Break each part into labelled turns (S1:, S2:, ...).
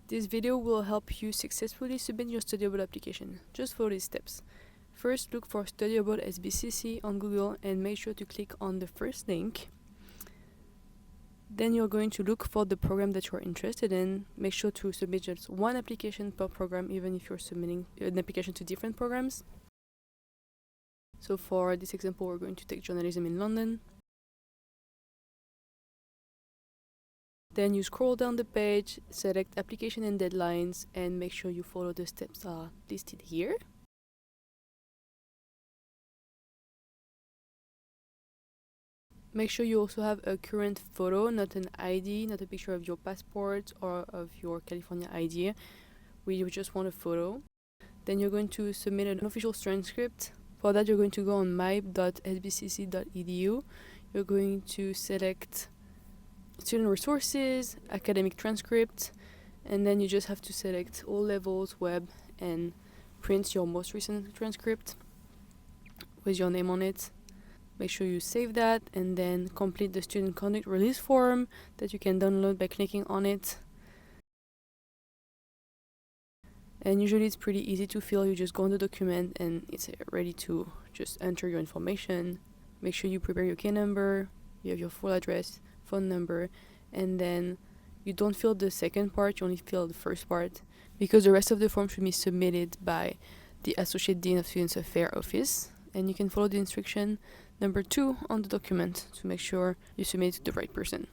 S1: This video will help you successfully submit your study abroad application. Just follow these steps. First, look for Study Abroad SBCC on Google and make sure to click on the first link. Then you're going to look for the program that you're interested in. Make sure to submit just one application per program, even if you're submitting an application to different programs. So for this example, we're going to take journalism in London. Then you scroll down the page, select application and deadlines, and make sure you follow the steps listed here. Make sure you also have a current photo, not an ID, not a picture of your passport or of your California ID. We just want a photo. Then you're going to submit an official transcript. For that, you're going to go on my.sbcc.edu. You're going to select student resources, academic transcript, and then you just have to select all levels, web, and print your most recent transcript with your name on it. Make sure you save that and then complete the student conduct release form that you can download by clicking on it. And usually it's pretty easy to fill. You just go on the document and it's ready to just enter your information. Make sure you prepare your key number, you have your full address, phone number, and then you don't fill the second part, you only fill the first part, because the rest of the form should be submitted by the Associate Dean of Students Affairs office. And you can follow the instruction number 2 on the document to make sure you submit to the right person.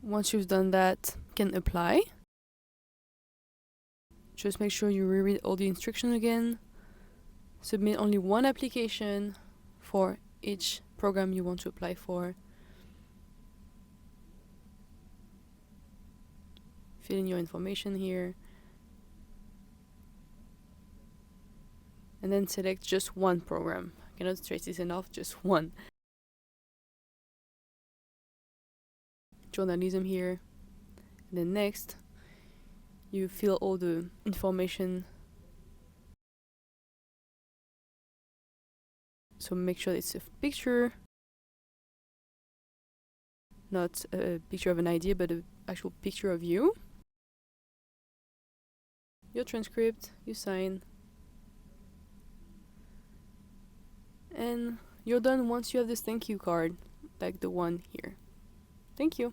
S1: Once you've done that, you can apply. Just make sure you reread all the instructions again. Submit only one application for each program you want to apply for. Fill in your information here. And then select just one program. I cannot stress this enough, just one. Journalism here. And then next, you fill all the information. So make sure it's a picture, not a picture of an idea, but an actual picture of you. Your transcript, you sign. And you're done once you have this thank you card, like the one here. Thank you.